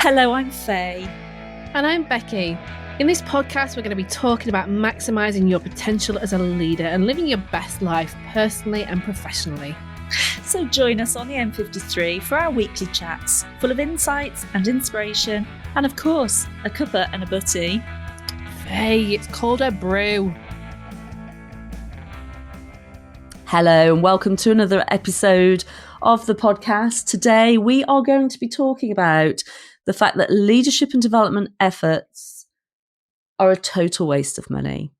Hello, I'm Faye. And I'm Becki. In this podcast, we're going to be talking about maximising your potential as a leader and living your best life personally and professionally. So join us on the M53 for our weekly chats, full of insights and inspiration, and of course, a cuppa and a butty. Faye, it's called a brew. Hello and welcome to another episode of the podcast. Today we are going to be talking about the fact that leadership and development efforts are a total waste of money.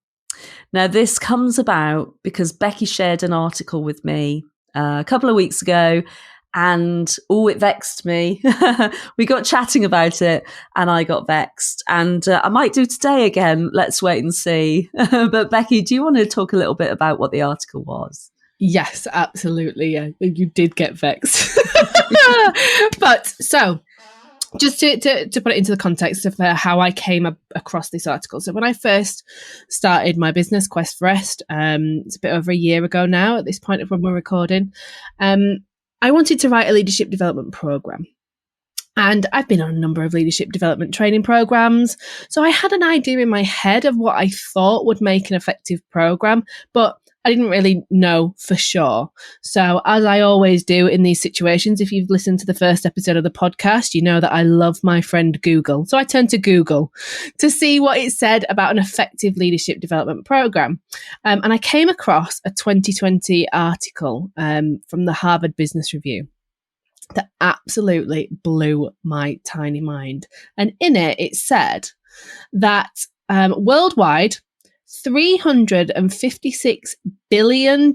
Now this comes about because Becki shared an article with me a couple of weeks ago and it vexed me. We got chatting about it and I got vexed, and I might do today again. Let's wait and see. But Becki, do you want to talk a little bit about what the article was? Yes, absolutely. Yeah, you did get vexed. But so, just to put it into the context of how I came across this article. So when I first started my business, Quest for Rest, it's a bit over a year ago now at this point of when we're recording, I wanted to write a leadership development program. And I've been on a number of leadership development training programs. So I had an idea in my head of what I thought would make an effective program, but I didn't really know for sure. So as I always do in these situations, if you've listened to the first episode of the podcast, you know that I love my friend Google. So I turned to Google to see what it said about an effective leadership development program. And I came across a 2020 article from the Harvard Business Review that absolutely blew my tiny mind. And in it, it said that worldwide, $356 billion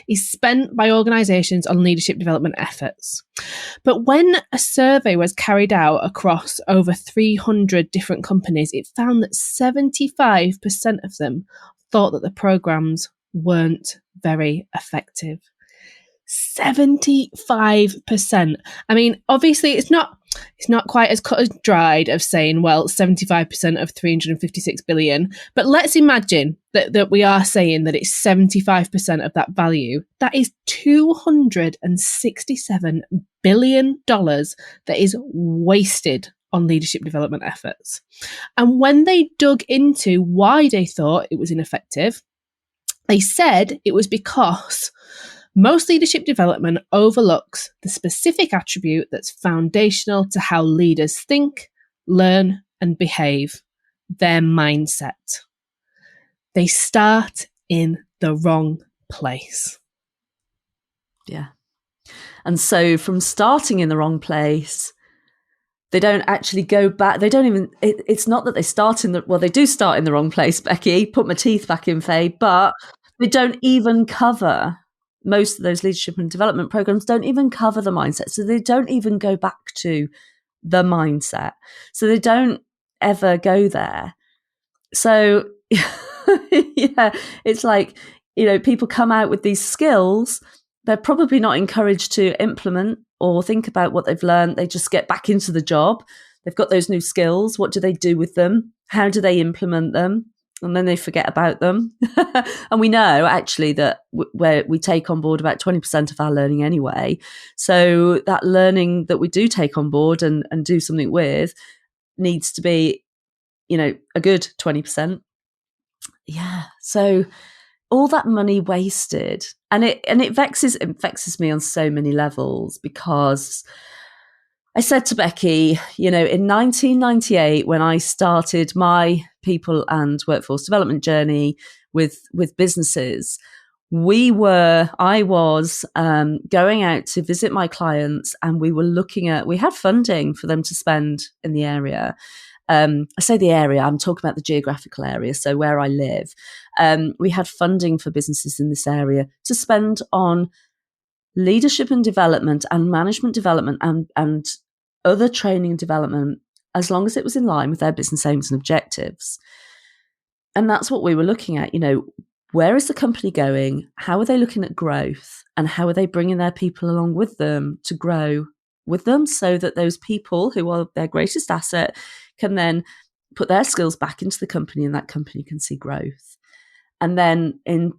is spent by organizations on leadership development efforts. But when a survey was carried out across over 300 different companies, it found that 75% of them thought that the programs weren't very effective. 75%. I mean, obviously it's not quite as cut and dried of saying, well, 75% of 356 billion. But let's imagine that we are saying that it's 75% of that value. That is $267 billion that is wasted on leadership development efforts. And when they dug into why they thought it was ineffective, they said it was because most leadership development overlooks the specific attribute that's foundational to how leaders think, learn, and behave, their mindset. They start in the wrong place. Yeah. And so from starting in the wrong place, they don't actually go back. They don't even, it's not that they start they do start in the wrong place, Becki, put my teeth back in, Faye, but they don't even cover. Most of those leadership and development programs don't even cover the mindset. So they don't even go back to the mindset. So they don't ever go there. So, yeah, it's like, people come out with these skills. They're probably not encouraged to implement or think about what they've learned. They just get back into the job. They've got those new skills. What do they do with them? How do they implement them? And then they forget about them. And we know actually that where we take on board about 20% of our learning anyway. So that learning that we do take on board and do something with needs to be, a good 20%. Yeah. So all that money wasted, and it vexes me on so many levels, because I said to Becki, in 1998, when I started my people and workforce development journey with businesses, I was going out to visit my clients, and we had funding for them to spend in the area. I say the area, I'm talking about the geographical area, so where I live. We had funding for businesses in this area to spend on leadership and development and management development and other training and development, as long as it was in line with their business aims and objectives. And that's what we were looking at. Where is the company going? How are they looking at growth? And how are they bringing their people along with them to grow with them, so that those people who are their greatest asset can then put their skills back into the company, and that company can see growth. And then in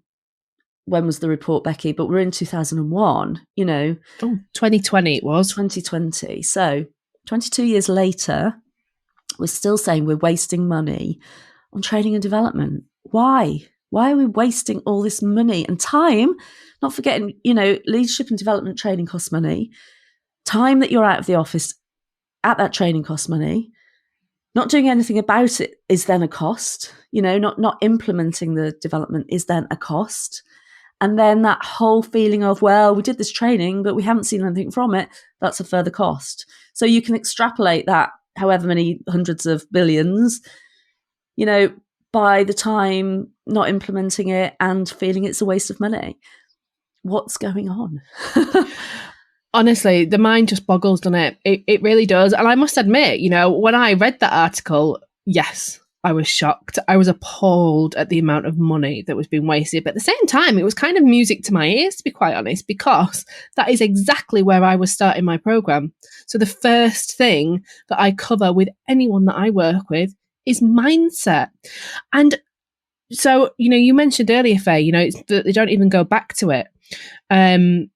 when was the report, Becki? But we're in 2001, you know. Oh, 2020 it was. 2020. So 22 years later, we're still saying we're wasting money on training and development. Why? Why are we wasting all this money and time? Not forgetting, you know, leadership and development training costs money. Time that you're out of the office at that training costs money. Not doing anything about it is then a cost. You know, not implementing the development is then a cost. And then that whole feeling of, well, we did this training, but we haven't seen anything from it. That's a further cost. So you can extrapolate that however many hundreds of billions, you know, by the time not implementing it and feeling it's a waste of money. What's going on? Honestly, the mind just boggles, doesn't it? It really does. And I must admit, you know, when I read that article, yes, I was shocked. I was appalled at the amount of money that was being wasted. But at the same time, it was kind of music to my ears, to be quite honest, because that is exactly where I was starting my program. So the first thing that I cover with anyone that I work with is mindset. And so, you know, you mentioned earlier, Faye, you know, it's that they don't even go back to it. And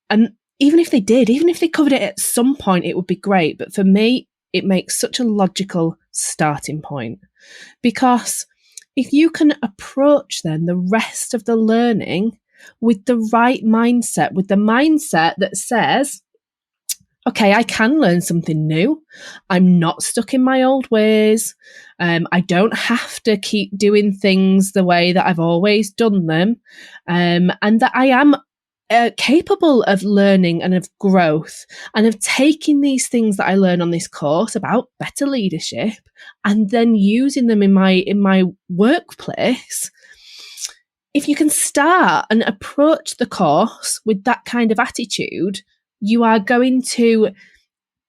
even if they did, even if they covered it at some point, it would be great. But for me, it makes such a logical starting point. Because if you can approach then the rest of the learning with the right mindset, with the mindset that says, okay, I can learn something new. I'm not stuck in my old ways. I don't have to keep doing things the way that I've always done them. And that I am capable of learning and of growth and of taking these things that I learn on this course about better leadership and then using them in my workplace. If you can start and approach the course with that kind of attitude, you are going to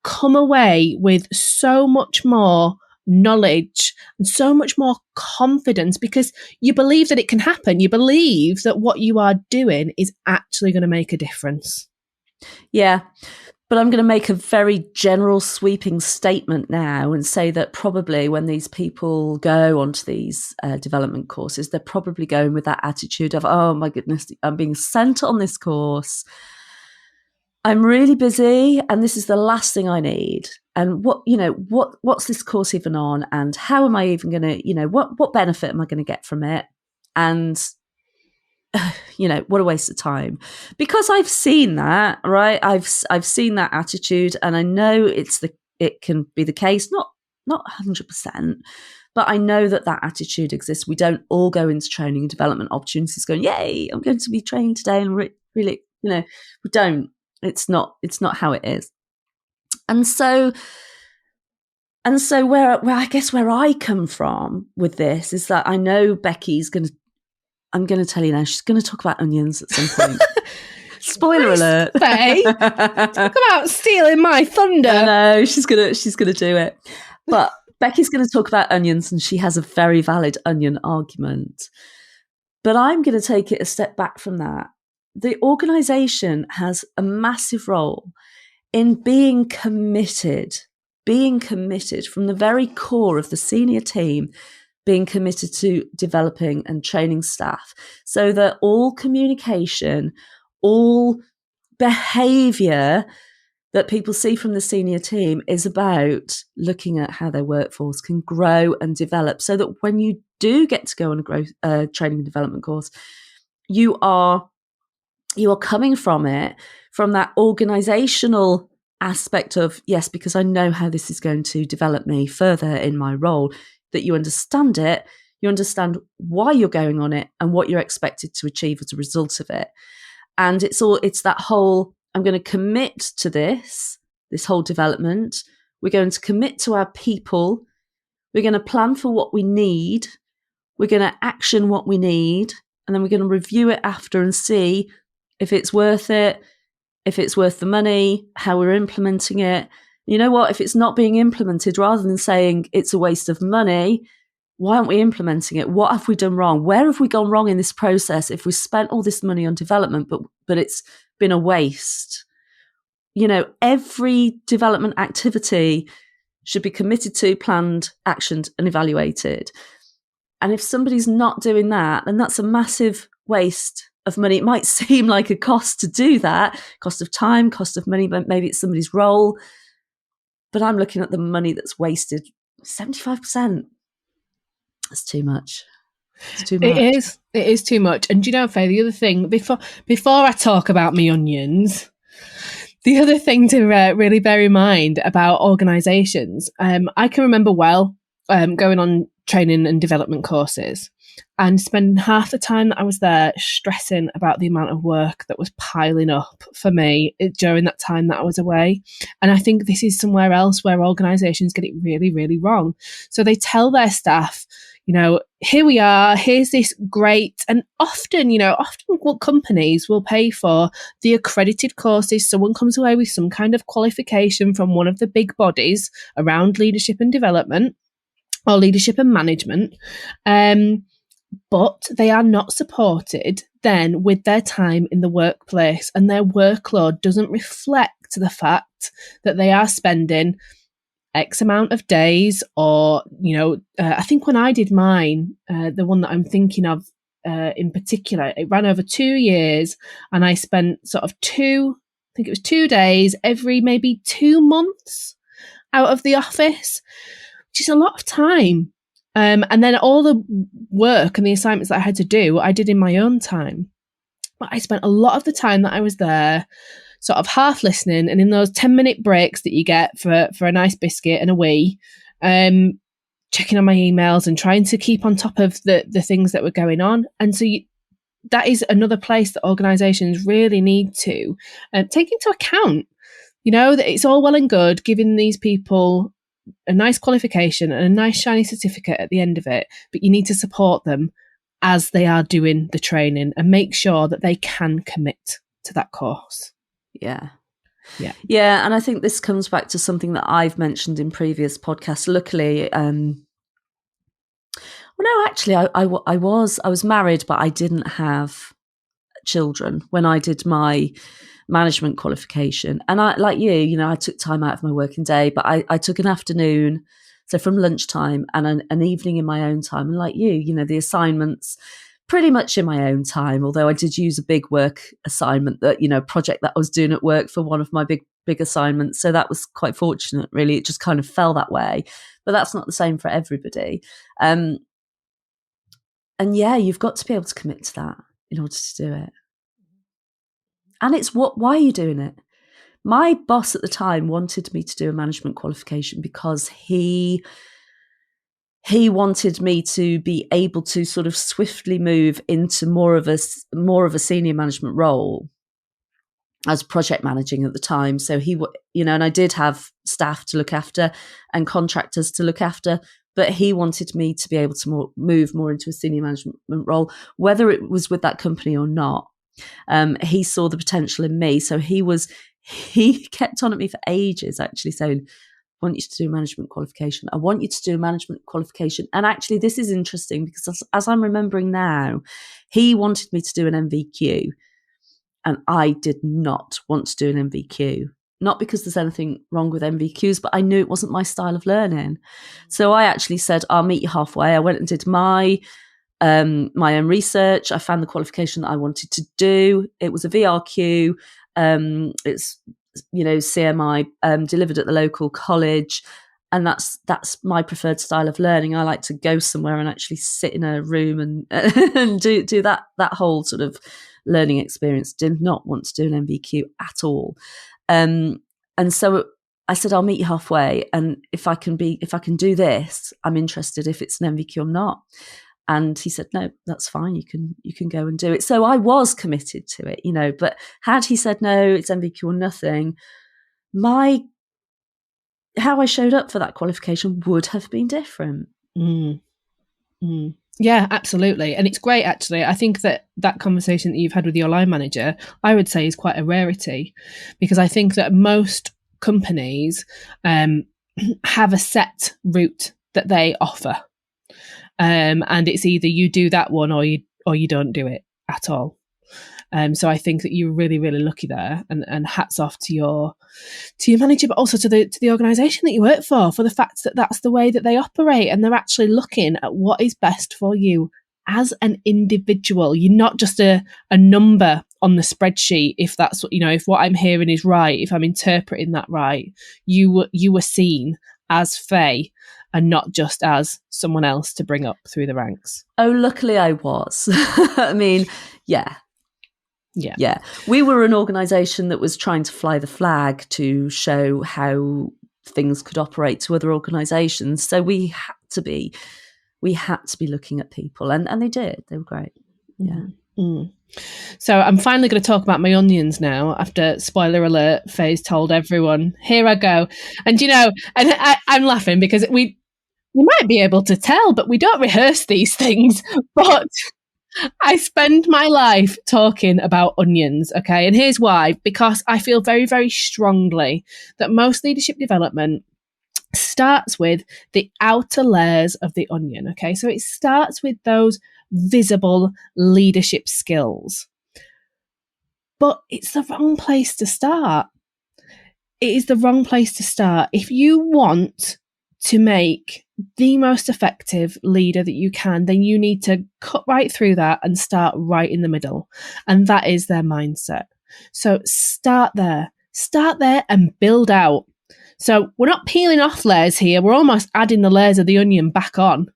come away with so much more knowledge and so much more confidence because you believe that it can happen. You believe that what you are doing is actually going to make a difference. Yeah. But I'm going to make a very general sweeping statement now and say that probably when these people go onto these development courses, they're probably going with that attitude of, oh my goodness, I'm being sent on this course. I'm really busy and this is the last thing I need. And what's this course even on? And how am I even going to, what benefit am I going to get from it? And, what a waste of time. Because I've seen that, right? I've seen that attitude and I know it can be the case, not 100%, but I know that attitude exists. We don't all go into training and development opportunities going, yay, I'm going to be trained today. And really, we don't. It's not how it is. And so where I guess where I come from with this is that I know Becky's I'm going to tell you now, she's going to talk about onions at some point. Spoiler alert. Faye, talk about stealing my thunder. No, she's going to do it. But Becky's going to talk about onions and she has a very valid onion argument. But I'm going to take it a step back from that. The organisation has a massive role in being committed from the very core of the senior team, being committed to developing and training staff so that all communication, all behaviour that people see from the senior team is about looking at how their workforce can grow and develop so that when you do get to go on a training and development course, you are coming from that organizational aspect of, yes, because I know how this is going to develop me further in my role, that you understand it, you understand why you're going on it and what you're expected to achieve as a result of it. And it's that whole, I'm going to commit to this whole development. We're going to commit to our people. We're going to plan for what we need. We're going to action what we need. And then we're going to review it after and see if it's worth it, if it's worth the money, how we're implementing it. You know what? If it's not being implemented, rather than saying it's a waste of money, why aren't we implementing it? What have we done wrong? Where have we gone wrong in this process if we spent all this money on development, but it's been a waste? Every development activity should be committed to, planned, actioned, and evaluated. And if somebody's not doing that, then that's a massive waste of money. It might seem like a cost to do that, cost of time, cost of money, but maybe it's somebody's role. But I'm looking at the money that's wasted. 75%. That's too much. It's too much. It is too much. And do you know, Faye, the other thing, before I talk about my onions, the other thing to really bear in mind about organisations, I can remember well going on training and development courses and spending half the time that I was there stressing about the amount of work that was piling up for me during that time that I was away. And I think this is somewhere else where organisations get it really, really wrong. So they tell their staff, here we are, here's this great, and often what companies will pay for the accredited courses. Someone comes away with some kind of qualification from one of the big bodies around leadership and development or leadership and management. But they are not supported then with their time in the workplace, and their workload doesn't reflect the fact that they are spending X amount of days, or, I think when I did mine, the one that I'm thinking of in particular, it ran over 2 years, and I spent sort of 2 days every maybe 2 months out of the office, which is a lot of time. And then all the work and the assignments that I had to do, I did in my own time. But I spent a lot of the time that I was there sort of half listening, and in those 10-minute breaks that you get for a nice biscuit and a wee, checking on my emails and trying to keep on top of the things that were going on. And so that is another place that organisations really need to take into account, that it's all well and good giving these people a nice qualification and a nice shiny certificate at the end of it, but you need to support them as they are doing the training and make sure that they can commit to that course. Yeah. And I think this comes back to something that I've mentioned in previous podcasts. Luckily, I was married, but I didn't have children when I did my management qualification. And I, like you, I took time out of my working day, but I took an afternoon, so from lunchtime, and an evening in my own time. And like you, the assignments pretty much in my own time, although I did use a big work assignment that, project that I was doing at work for one of my big assignments. So that was quite fortunate, really. It just kind of fell that way. But that's not the same for everybody. And yeah, you've got to be able to commit to that in order to do it. And it's why are you doing it? My boss at the time wanted me to do a management qualification because he wanted me to be able to sort of swiftly move into more of a senior management role as project managing at the time. So and I did have staff to look after and contractors to look after, but he wanted me to be able to move more into a senior management role, whether it was with that company or not. He saw the potential in me. So he kept on at me for ages, actually saying, I want you to do a management qualification. I want you to do a management qualification. And actually, this is interesting because as I'm remembering now, he wanted me to do an MVQ, and I did not want to do an MVQ. Not because there's anything wrong with MVQs, but I knew it wasn't my style of learning. So I actually said, I'll meet you halfway. I went and did my own research. I found the qualification that I wanted to do. It was a VRQ. It's CMI delivered at the local college, and that's my preferred style of learning. I like to go somewhere and actually sit in a room and do that whole sort of learning experience. Did not want to do an MVQ at all, and so I said, I'll meet you halfway, and if I can do this, I'm interested. If it's an MVQ, I'm not. And he said, no, that's fine. You can go and do it. So I was committed to it, but had he said, no, it's MVQ or nothing, how I showed up for that qualification would have been different. Yeah, absolutely. And it's great, actually. I think that conversation that you've had with your line manager, I would say is quite a rarity, because I think that most companies have a set route that they offer. And it's either you do that one or you don't do it at all. So I think that you're really, really lucky there, and hats off to your manager, but also to the organisation that you work for the fact that that's the way that they operate, and they're actually looking at what is best for you as an individual. You're not just a number on the spreadsheet. If that's what, if what I'm hearing is right, if I'm interpreting that right, you were seen as Faye and not just as someone else to bring up through the ranks. Oh, luckily I was. I mean, yeah. We were an organisation that was trying to fly the flag to show how things could operate to other organisations. So we had to be looking at people, and they did. They were great. Yeah. Mm. So I'm finally going to talk about my onions now. After, spoiler alert, Faye's told everyone, here I go. And I'm laughing because you might be able to tell, but we don't rehearse these things. But I spend my life talking about onions, okay? And here's why. Because I feel very, very strongly that most leadership development starts with the outer layers of the onion, okay? So it starts with those visible leadership skills. But it's the wrong place to start. It is the wrong place to start. If you want to make the most effective leader that you can, then you need to cut right through that and start right in the middle. And that is their mindset. So start there and build out. So we're not peeling off layers here. We're almost adding the layers of the onion back on.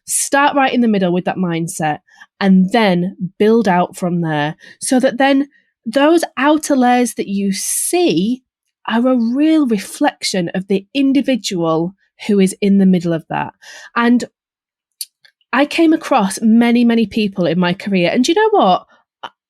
Start right in the middle with that mindset and then build out from there, so that then those outer layers that you see are a real reflection of the individual who is in the middle of that. And I came across many, many people in my career. And you know what?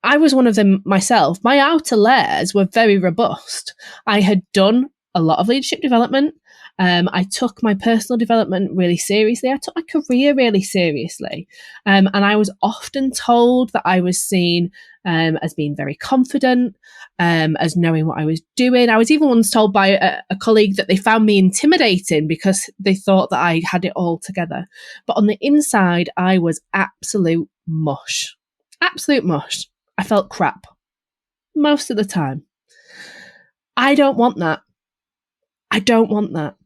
I was one of them myself. My outer layers were very robust. I had done a lot of leadership development. I took my personal development really seriously. I took my career really seriously. And I was often told that I was seen as being very confident, as knowing what I was doing. I was even once told by a colleague that they found me intimidating because they thought that I had it all together. But on the inside, I was absolute mush. Absolute mush. I felt crap most of the time. I don't want that. I don't want that.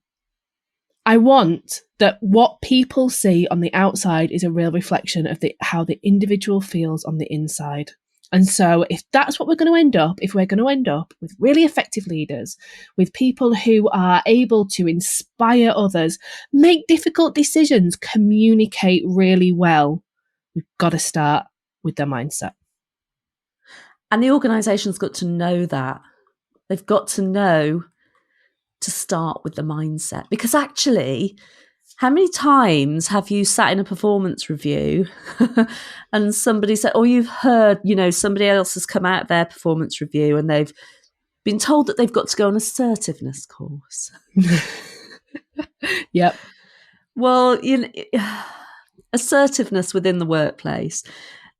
I want that what people see on the outside is a real reflection of how the individual feels on the inside. And so if that's what we're going to end up, if we're going to end up with really effective leaders, with people who are able to inspire others, make difficult decisions, communicate really well, we've got to start with their mindset. And the organisation's got to know that. They've got to know to start with the mindset. Because actually, how many times have you sat in a performance review and somebody said, or you've heard, somebody else has come out of their performance review and they've been told that they've got to go on an assertiveness course. Yep. Well, assertiveness within the workplace,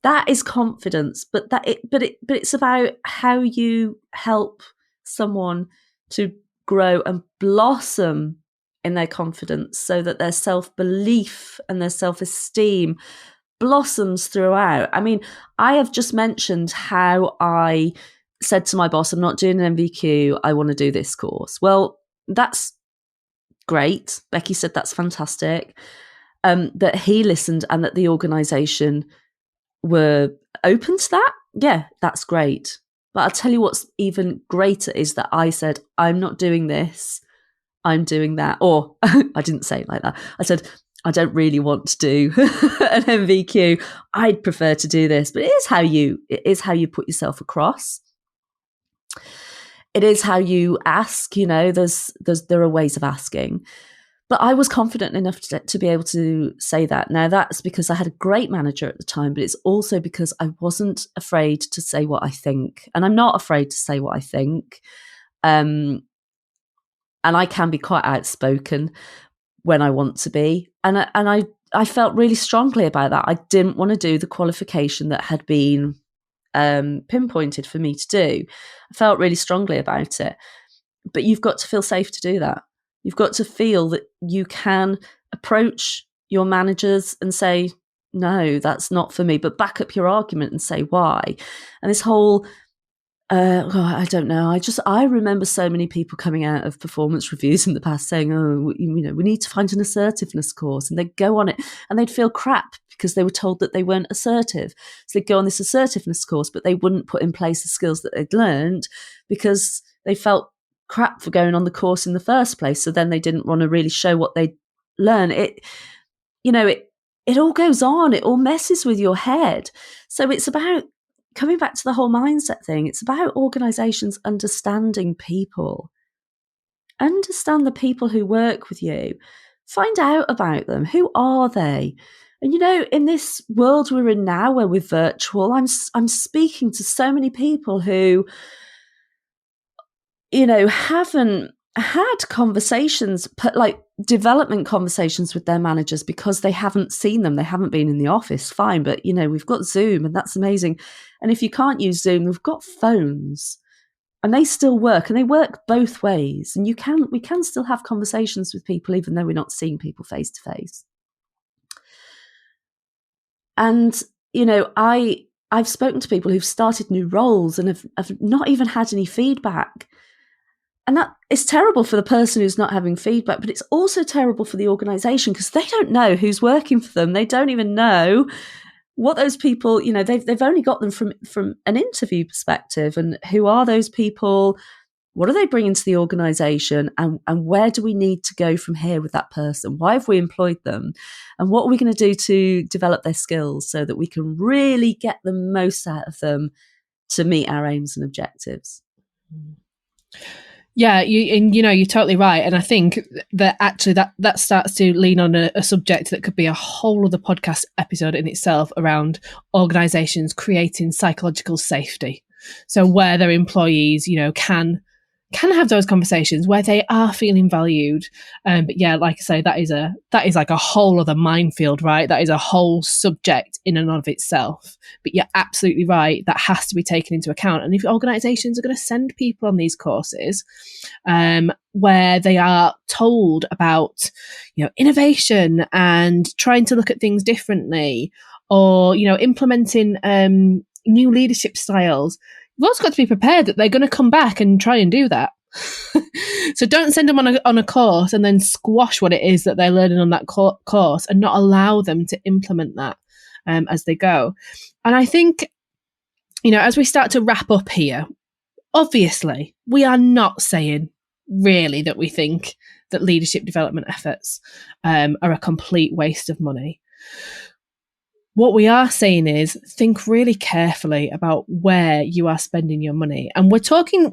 that is confidence, but it's about how you help someone to grow and blossom in their confidence so that their self-belief and their self-esteem blossoms throughout. I mean, I have just mentioned how I said to my boss, I'm not doing an MVQ, I want to do this course. Well, that's great. Becki said that's fantastic. That he listened and that the organisation were open to that. Yeah, that's great. But I'll tell you what's even greater is that I said, I'm not doing this, I'm doing that. Or I didn't say it like that. I said, I don't really want to do an MVQ. I'd prefer to do this. But it is how you put yourself across. It is how you ask, there are ways of asking. But I was confident enough to be able to say that. Now, that's because I had a great manager at the time, but it's also because I wasn't afraid to say what I think. And I'm not afraid to say what I think. And I can be quite outspoken when I want to be. And I felt really strongly about that. I didn't want to do the qualification that had been pinpointed for me to do. I felt really strongly about it. But you've got to feel safe to do that. You've got to feel that you can approach your managers and say, no, that's not for me, but back up your argument and say why. And this whole I don't know. I remember so many people coming out of performance reviews in the past saying, "Oh, we need to find an assertiveness course," and they'd go on it and they'd feel crap because they were told that they weren't assertive. So they'd go on this assertiveness course, but they wouldn't put in place the skills that they'd learned because they felt crap for going on the course in the first place. So then they didn't want to really show what they'd learn. It all goes on. It all messes with your head. So it's about coming back to the whole mindset thing. It's about organizations understanding people. Understand the people who work with you. Find out about them. Who are they? And in this world we're in now where we're virtual, I'm speaking to so many people who, haven't had conversations, like development conversations with their managers because they haven't seen them. They haven't been in the office, fine. But, we've got Zoom and that's amazing. And if you can't use Zoom, we've got phones and they still work and they work both ways. And we can still have conversations with people, even though we're not seeing people face to face. And, I've spoken to people who've started new roles and have not even had any feedback. And that is terrible for the person who's not having feedback, but it's also terrible for the organisation because they don't know who's working for them. They don't even know what those people, they've only got them from an interview perspective. And who are those people? What are they bringing to the organisation? And where do we need to go from here with that person? Why have we employed them? And what are we going to do to develop their skills so that we can really get the most out of them to meet our aims and objectives? Yeah, you're totally right. And I think that actually that starts to lean on a subject that could be a whole other podcast episode in itself around organisations creating psychological safety. So where their employees, can have those conversations where they are feeling valued. But yeah, like I say, that is like a whole other minefield, right? That is a whole subject in and of itself. But you're absolutely right. That has to be taken into account. And if organisations are going to send people on these courses, where they are told about, innovation and trying to look at things differently, or, implementing new leadership styles, you've also got to be prepared that they're going to come back and try and do that. So don't send them on a course and then squash what it is that they're learning on that course and not allow them to implement that as they go. And I think, as we start to wrap up here, obviously, we are not saying really that we think that leadership development efforts are a complete waste of money. What we are saying is think really carefully about where you are spending your money. And we're talking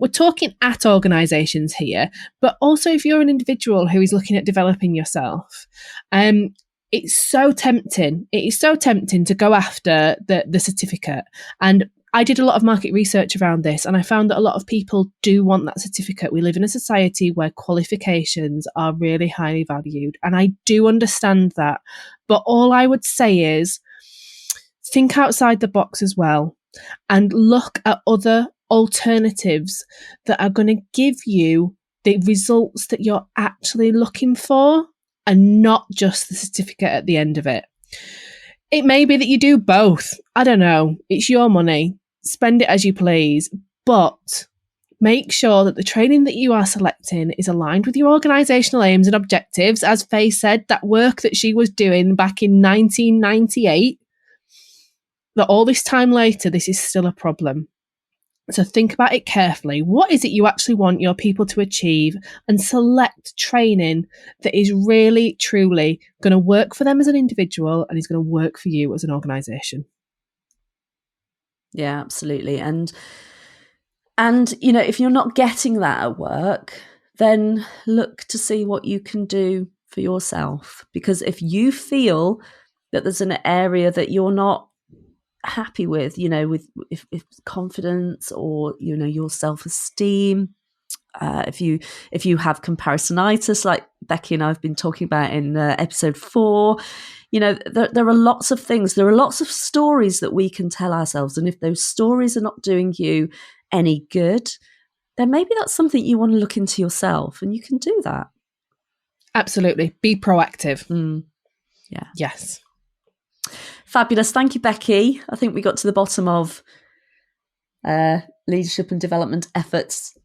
at organisations here, but also if you're an individual who is looking at developing yourself, it's so tempting. It is so tempting to go after the certificate. And I did a lot of market research around this, and I found that a lot of people do want that certificate. We live in a society where qualifications are really highly valued, and I do understand that. But all I would say is, think outside the box as well and look at other alternatives that are going to give you the results that you're actually looking for and not just the certificate at the end of it. It may be that you do both. I don't know. It's your money. Spend it as you please. But make sure that the training that you are selecting is aligned with your organisational aims and objectives. As Faye said, that work that she was doing back in 1998, that all this time later, this is still a problem. So think about it carefully. What is it you actually want your people to achieve, and select training that is really, truly going to work for them as an individual and is going to work for you as an organisation. Yeah, absolutely. And if you're not getting that at work, then look to see what you can do for yourself. Because if you feel that there's an area that you're not happy with, if confidence or your self-esteem, if you have comparisonitis like Becki and I've been talking about in episode 4, there are lots of things, there are lots of stories that we can tell ourselves, and if those stories are not doing you any good, then maybe that's something you want to look into yourself, and you can do that. Absolutely. Be proactive. Yeah. Yes. Fabulous. Thank you, Becki. I think we got to the bottom of leadership and development efforts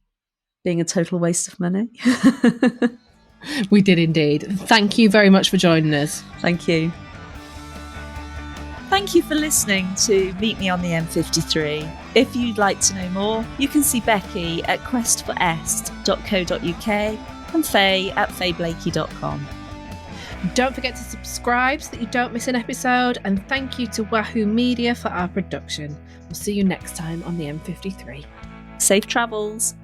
being a total waste of money. We did indeed. Thank you very much for joining us. Thank you. Thank you for listening to Meet Me on the M53. If you'd like to know more, you can see Becki at questforest.co.uk and Faye at fayeblakey.com. Don't forget to subscribe so that you don't miss an episode, and thank you to Wahoo Media for our production. We'll see you next time on the M53. Safe travels.